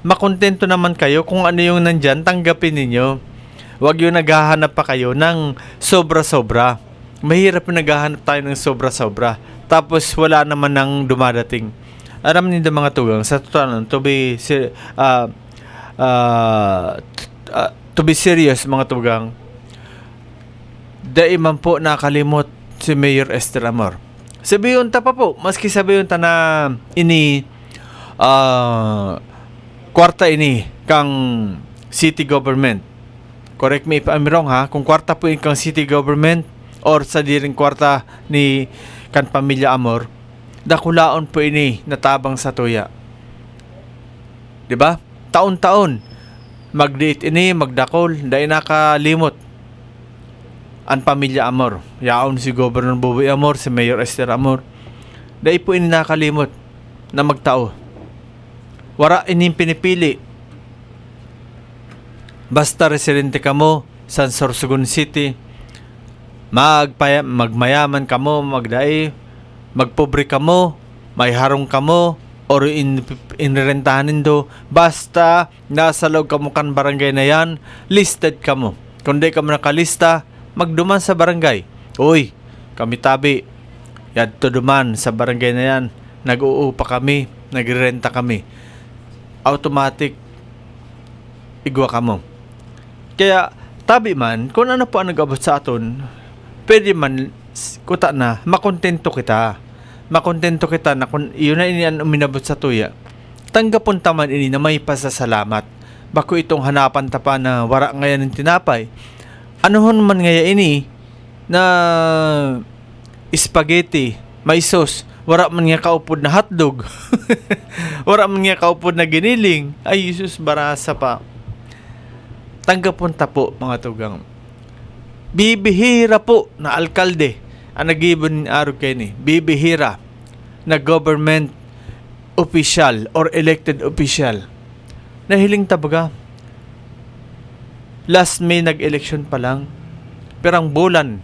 Makontento naman kayo kung ano yung nandyan, tanggapin ninyo. Huwag yung naghahanap pa kayo ng sobra-sobra. Mahirap yung naghahanap tayo ng sobra-sobra. Tapos wala naman nang dumadating. Alam niyo mga tugang, sa totoo to be serious mga tugang, daiman po nakalimot si Mayor Esther Amor. Sabiyon ta pa po, maski sabiyon ta na kwarta ini kang city government. Correct me if I'm wrong, ha. Kung kwarta po kang city government or sa diring kwarta ni kan pamilya Amor, dakulaon po ini natabang sa tuya. 'Di ba? Taon-taon magdiit ini magdakol, dai nakalimot ang pamilya Amor. Yaon si Governor Boboy Amor, si Mayor Esther Amor. Dai po ini nakalimot na magtao. Wara ining pinipili. Basta residente ka mo sa Sorsogon City, magmayaman ka mo, magdai, magpobre ka mo, may harong ka mo, or inrentahanin do, basta nasa loob ka mo kan barangay na yan, listed ka mo. Kung di ka mo nakalista, magduman sa barangay. Uy, kami tabi, yadto duman sa barangay na yan, nag-uupa kami, nagrerenta kami. Automatic igwa ka mo. Kaya tabi man, kung ano po ang nag-abot sa aton, pwede man kuta na makontento kita na kung yun na ini ang uminabot sa tuya, tanggapon taman ini na may pasasalamat. Bako itong hanapan ta pa na wara ngayon ng tinapay, anuhon man ngaya ini na spaghetti may sauce, wara man nga kaupod na hotdog. Wara man nga kaupod na giniling. Ay, Jesus, barasa pa. Tanggapon ta po, mga tugang. Bibihira po na alkalde ang nag-ibon ni Aro Kenny. Bibihira na government official or elected official. Nahiling tabaga. Last May nag-election pa lang. Perang bulan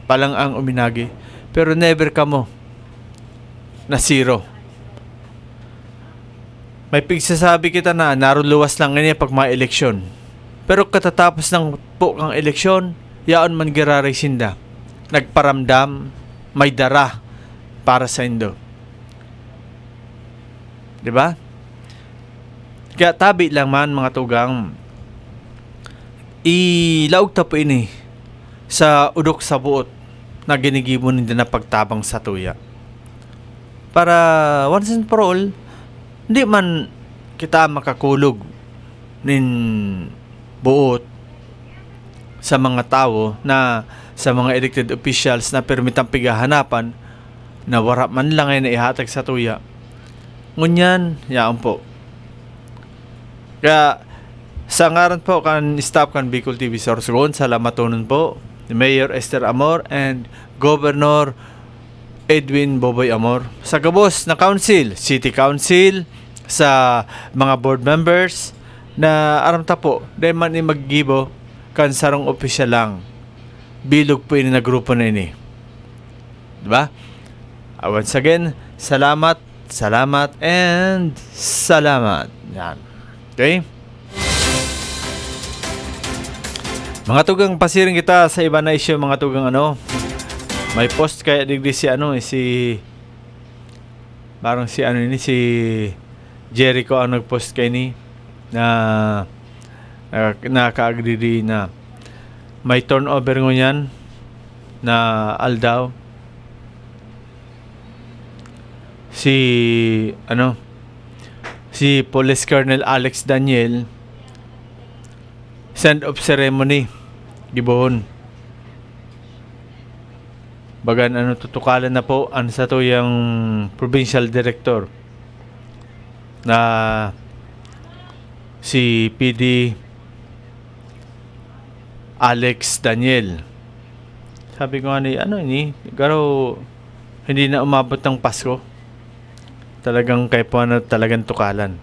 pa lang ang uminagi. Pero never ka mo na zero. May pigsasabi kita na naruluwas lang ngayon pag mga eleksyon. Pero katatapos ng po kang eleksyon, yaon man giraray sinda. Nagparamdam, may dara para sa indo. Diba? Kaya tabi lang man mga tugang, ilaog ta po ini sa udok sa buot na ginigibon nila na pagtabang sa tuya. Para once and for all, hindi man kita makakulog nin buot sa mga tao na sa mga elected officials na permitang pigahanapan na wara man lang ay naihatag sa tuya. Ngunyan, yaan po. Kaya Sa ngaran po kan staff kan Bicol TV Sorsogon, salamat tunon po ni Mayor Esther Amor and Governor Edwin Boboy Amor. Sa gabos na council, city council, sa mga board members na aramta po, dahil man ni maggibo kan sarong opisyal lang. Bilog po ini na grupo na ini. Diba? Once again, salamat, and salamat. Yan. Okay? Mga tugang pasiring kita sa iba na issue, mga tugang may post kaya digdi si si Jericho ang nagpost kay ni na nakaagri na may turnover ngunyan na aldaw si Police Colonel Alex Daniel send off ceremony gibohon bagan tutukalan na po ang sa tuyang provincial director na si PD Alex Daniel. Sabi ko garo hindi na umabot ng Pasko. Talagang kay po talagang tukalan.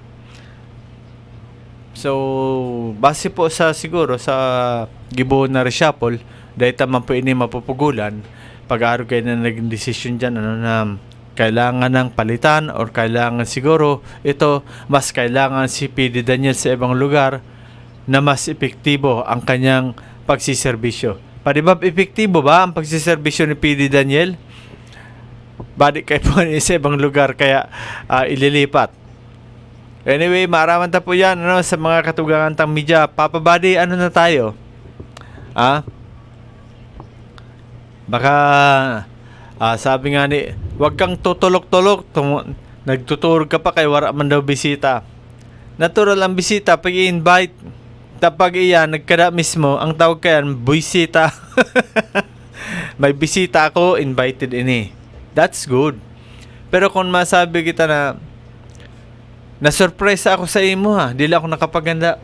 So, base po sa siguro sa gibuhon na reshuffle, dahil taman po ini mapupugulan, pag-aro kayo na naging desisyon dyan, na kailangan ng palitan or kailangan siguro ito, mas kailangan si PD Daniel sa ibang lugar na mas epektibo ang kanyang pagsiservisyo. Padibab, epektibo ba ang pagsiservisyo ni PD Daniel? Balik kayo po sa ibang lugar kaya ililipat. Anyway, maaraman ta po yan sa mga katugangan tang media. Papa Buddy, na tayo? Baka sabi nga ni, wag kang tutulok-tulok. Nagtuturo ka pa kay wala man daw bisita. Natural ang bisita pag i-invite. Tapag iyan, nagkada mismo, ang tawag kayan, buisita. May bisita ako, invited ini. That's good. Pero kung masabi kita na-surprise ako sa imo dili ako nakapaganda.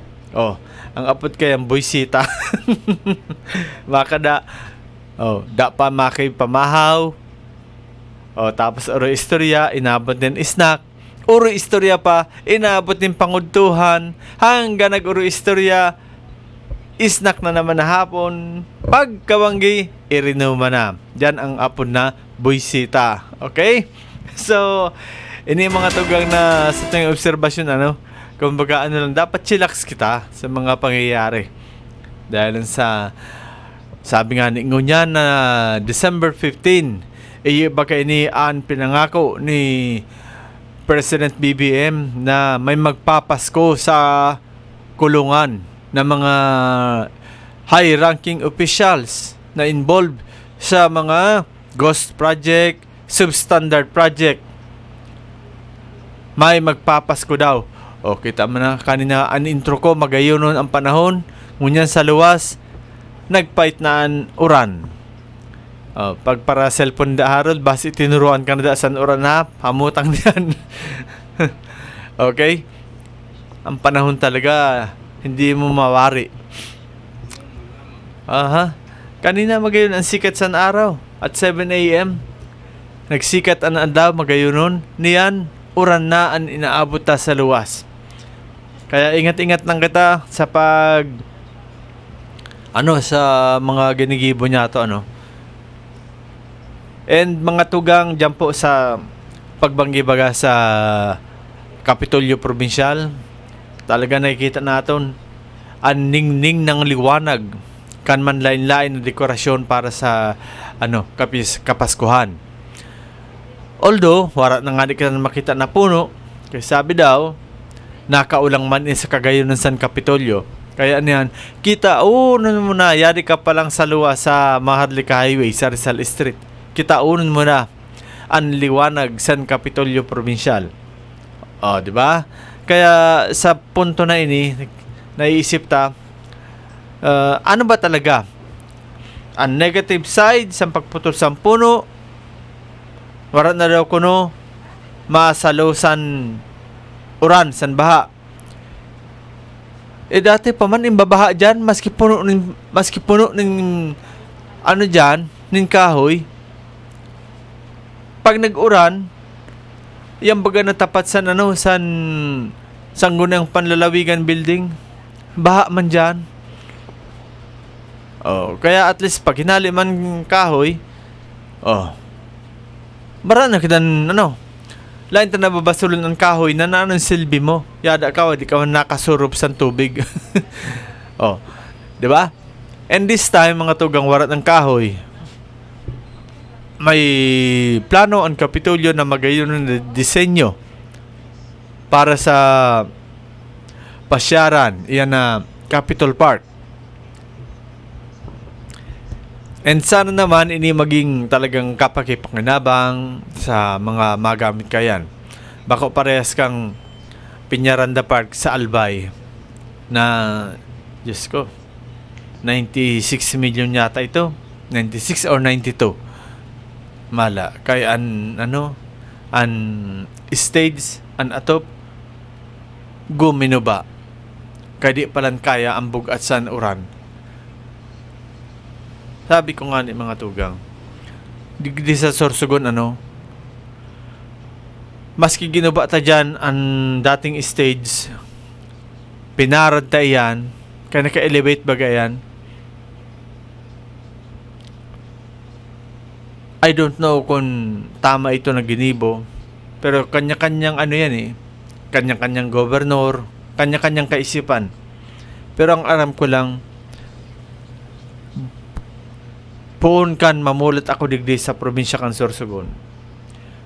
Ang apod kayang buisita. Baka da pa makay pamahaw. Tapos oro istorya, inabot din snack. Uro istorya pa, inabot din pangudtuhan. Hanggang nag-uro istorya, snack na naman na hapon. Pagkawanggi, irinuma na. Diyan ang apod na buisita. Okay? So, ini mga tugang na sa tayong obserbasyon, kumbaga lang, dapat chillax kita sa mga pangyayari. Dahil sa, sabi nga ni ngunyan na December 15, baka ini pinangako ni President BBM na may magpapasko sa kulungan ng mga high-ranking officials na involved sa mga ghost project, substandard project. May magpapasko daw. Kita mo na kanina ang intro ko, magayon nun ang panahon. Ngunyan sa luwas, nagpait na ang uran. Pag para cellphone da Harold, basi tinuruan ka na da san uran ha, hamutang diyan. Okay? Ang panahon talaga, hindi mo mawari. Kanina magayon ang sikat sa araw at 7 a.m. Nagsikat ang andaw magayon niyan uran na ang inaabot ta sa luwas. Kaya ingat-ingat lang kita sa sa mga ginigibo niya to And mga tugang dyan po sa pagbanggi baga sa Kapitolyo Provincial, talaga nakikita natin ang ningning ng liwanag kan man lain-lain na dekorasyon para sa Kapaskuhan. Although wala na nga di ka makita na puno, kasi sabi daw nakaulang man sa Cagayan ng San Kapitolyo. Kaya niyan, kita muna, yari ka pa lang sa luwa sa Maharlika Highway sa Rizal Street. Kita mo na ang liwanag San Kapitolyo Provincial. Di ba? Kaya sa punto na ini, naiisip ta, ano ba talaga? Ang negative side sa pagputol sa puno, warat na daw kuno masalo san uran, san baha. dati pa man imbabaha dyan, maski puno ng ano dyan, ng kahoy. Pag nag-uran, yan baga natapat sa sanggunang panlalawigan building, baha man dyan. Kaya at least pag hinali man kahoy, marana kitan lain ta nababasulan ng kahoy na nanong silbi mo. Yada ka, di ka nakasurup sa tubig. Di ba? And this time, mga tugang warat ng kahoy, may plano ang Kapitolyo na magayon ng disenyo para sa pasyaran. Iyan na Capitol Park. And sana naman ini maging talagang kapakipakinabang sa mga magamit kayan. Bako parehas kang Piñaranda Park sa Albay na, Diyos ko, 96 million yata ito. 96 or 92. Mala. Kaya an stage, an atop, gumino ba? Kaya di palan kaya ang bugat san uran. Sabi ko nga ni mga tugang, di sa Sorsogon maski ginuba ta dyan ang dating stage, pinarad ta iyan, kaya naka-elevate baga yan. I don't know kung tama ito na ginibo, pero kanya-kanyang kanya-kanyang gobernador, kanya-kanyang kaisipan. Pero ang alam ko lang, poon kan mamulat ako digdi sa probinsya kan Sorsogon.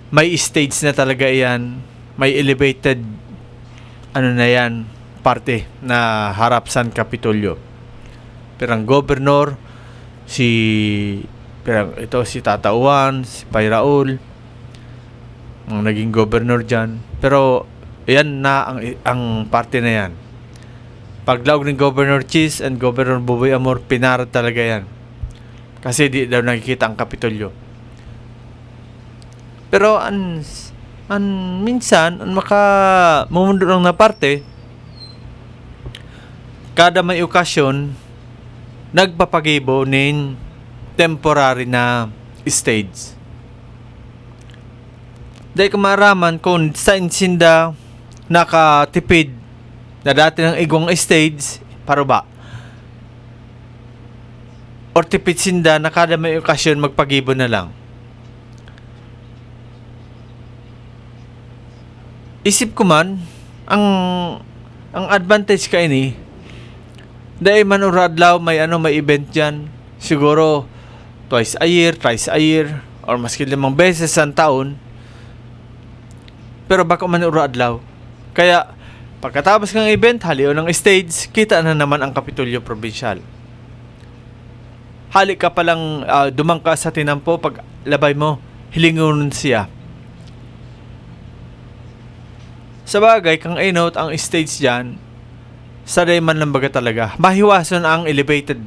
May stage na talaga yan. May elevated na yan, parte na harap San Kapitolyo. Pero ang gobernador, si Tata Uwan, si Payraul, ang naging gobernador dyan. Pero yan na ang parte na yan. Paglawag ng Governor Chis and Governor Buboy Amor, pinarad talaga yan. Kasi di daw nakikita ang Kapitolyo. Pero minsan, mumundo lang na parte, kada may okasyon, nagpapagibo ng temporary na stage. Dahil kamaraman kung sa insinda nakatipid na dati ng igong stage, para ba? Or tipid sinda na kada may okasyon magpagibo na lang. Isip ko man, ang advantage ka ini, dahil man uradlaw may event dyan, siguro twice a year, or maski 5 beses sa taon, pero baka man uradlaw. Kaya, pagkatapos ng event, haliw ng stage, kita na naman ang Kapitolyo Provincial. Halik ka palang dumang ka sa tinampo, pag labay mo, hilingon siya. Sa bagay, kang i-note ang stage dyan, sa man lang baga talaga. Mahiwasan ang elevated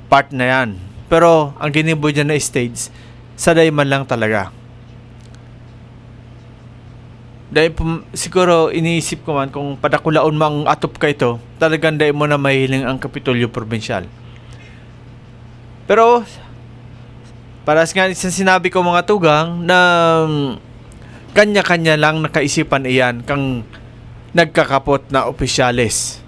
part na yan. Pero, ang ginibo dyan na stage, sa man lang talaga. Dahil siguro iniisip ko man, kung padakulaon mo ang atop ka ito, talagang dahil mo na mahiling ang Kapitolyo Provincial. Pero, para nga isang sinabi ko mga tugang, na kanya-kanya lang nakaisipan iyan kang nagkakapot na opisyales.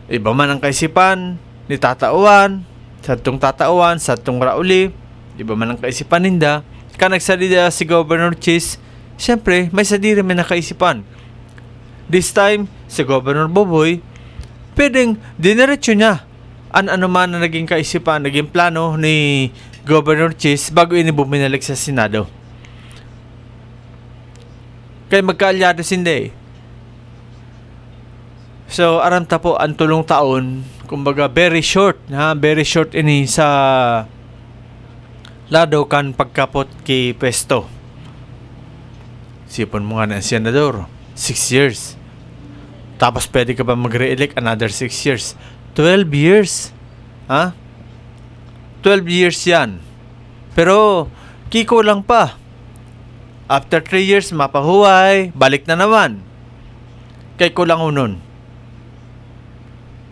Iba man ang kaisipan ni Tatauan, sa Tatauan, sa Rauli, iba man ang kaisipan ninda. Ka nagsalida si Governor Chis, siyempre, may sadiri may nakaisipan. This time, si Governor Boboy, pwedeng diniretso niya ano man na naging kaisipan, naging plano ni Governor Chis bago ini buminalik sa Senado. Kaya magkaalyado hindi. So, aram ta po ang tulong taon, kumbaga very short ini sa lado kan pagkapot kay Pesto. Sipon mo nga na senador, 6 years. Tapos pwede ka ba mag-re-elect another 6 years? 12 years. 12 years yan. Pero, kiko lang pa. After 3 years, mapahuway, balik na naman. Kay ko lang unon.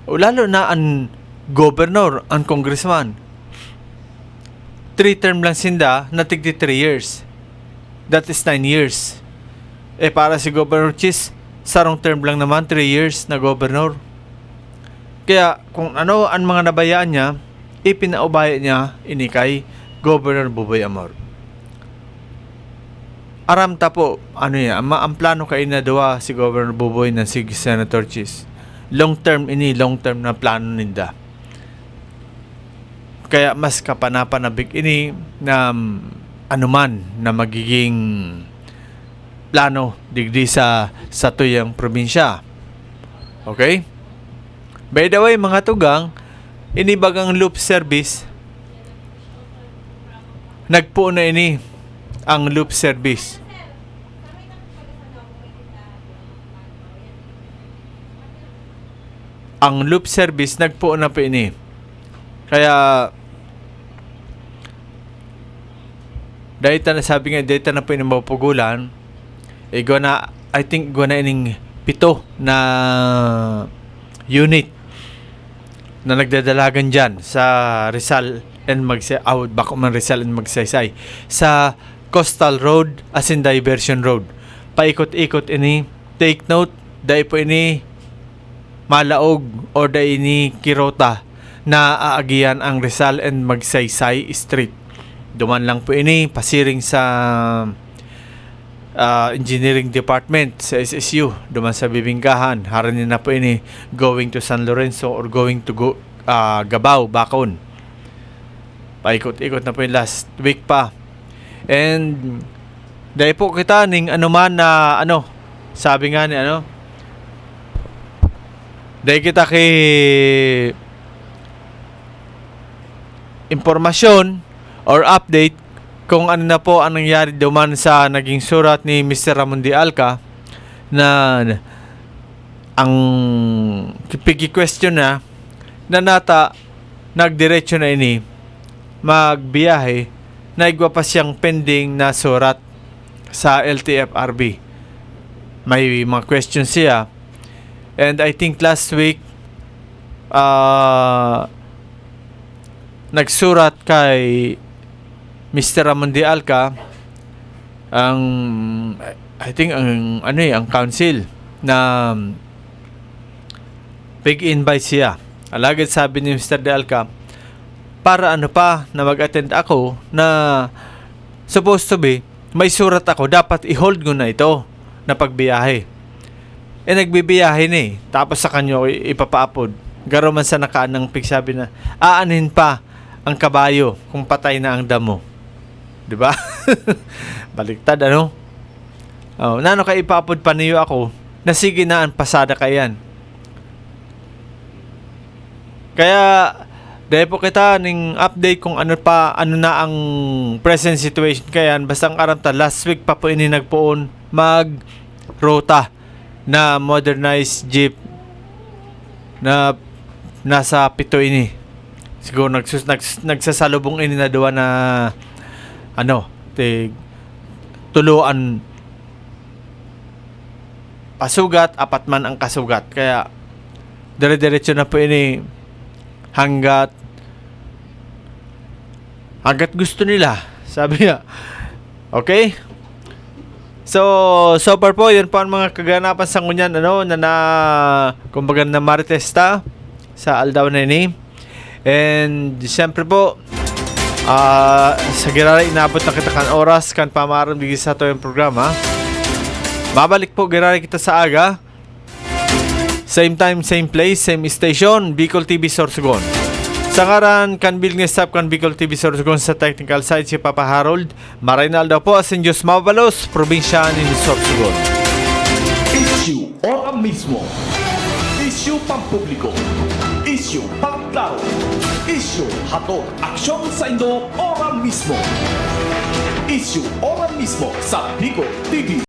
O lalo na ang governor, ang congressman. 3 term lang sinda na tigti 3 years. That is 9 years. Para si Governor Chis, sarong term lang naman, 3 years na governor. Kaya kung ano ang mga nabayaan niya, ipinaubaya niya ini kay Governor Buboy Amor. Aramta po, ang plano kay inadawa si Governor Buboy na si Senator Chis. Long term na plano ninda. Kaya mas kapanapanabik ini na anuman na magiging plano digdi sa tuyang probinsya. Okay? By the way, mga tugang, inibagang loop service, nagpo na ini ang loop service. Ang loop service nagpo na po ini. Kaya dahil sabi nga data na po ini mapugulan, I think guna ining 7 na unit na nagdadalagan dyan sa Rizal and Magsaysay sa Coastal Road as in Diversion Road. Paikot-ikot ini. Take note, dahil po ini Malaog or dahil ini Kirota na aagian ang Rizal and Magsaysay Street. Duman lang po ini pasiring sa Engineering Department sa SSU, duman sa Bibingkahan. Haranin na po ini going to San Lorenzo or going to Gabao, Bacon. Paikot-ikot na po yung last week pa. And dahil po kita ning anuman na sabi nga ni dahil kita kay impormasyon or update kung ano na po ang nangyari duman sa naging surat ni Mr. Ramon de Alca na ang pigi-question na nata nagdiretso na ini magbiyahe na igwa pa siyang pending na surat sa LTFRB. May mga questions siya. And I think last week nagsurat kay Mr. Ramon de Alca ang ang council na big invite siya. Alagad sabi ni Mr. de Alca, para na mag-attend ako na supposed to be may surat ako, dapat i-hold ko na ito na pagbiyahe. Nagbibiyahe ni. Tapos sa kanyo ipapaapod. Garo man sa nakaanang pigsabi na aanin pa ang kabayo kung patay na ang damo. 'Di ba? Baliktad nano kay ipaapod pa niyo ako na sige na ang pasada kayan. Kaya dahil po kita ning update kung ano na ang present situation kayan. Basta ang aramta last week pa po ini nagpoon mag-rota na modernized jeep na nasa 7 ini. Siguro nagsasalubong ini na duwa na tuluan pasugat, apat man ang kasugat. Kaya dire-diretso na po ini hanggat gusto nila. Sabi niya. Okay? So far po, yun po ang mga kaganapan sa ngunyan, kumbaga na Maritesta sa Aldao na ini. And siyempre po, sa Giraray, inabot na kita kan oras, kan pamaram bigis sa ito yung programa. Babalik po Giraray kita sa aga. Same time, same place, same station, Bicol TV Sorsogon. Sa ngaran, kan Bill nga staff kan Bicol TV Sorsogon sa technical side si Papa Harold. Marinal daw po asin Diyos Mabalos, probinsya ni Sorsogon. Issue ora mismo. Issue pampubliko. Issue pangklaro. Issue hatod aksyon sa Indo ora mismo. Issue ora mismo sa Bicol TV.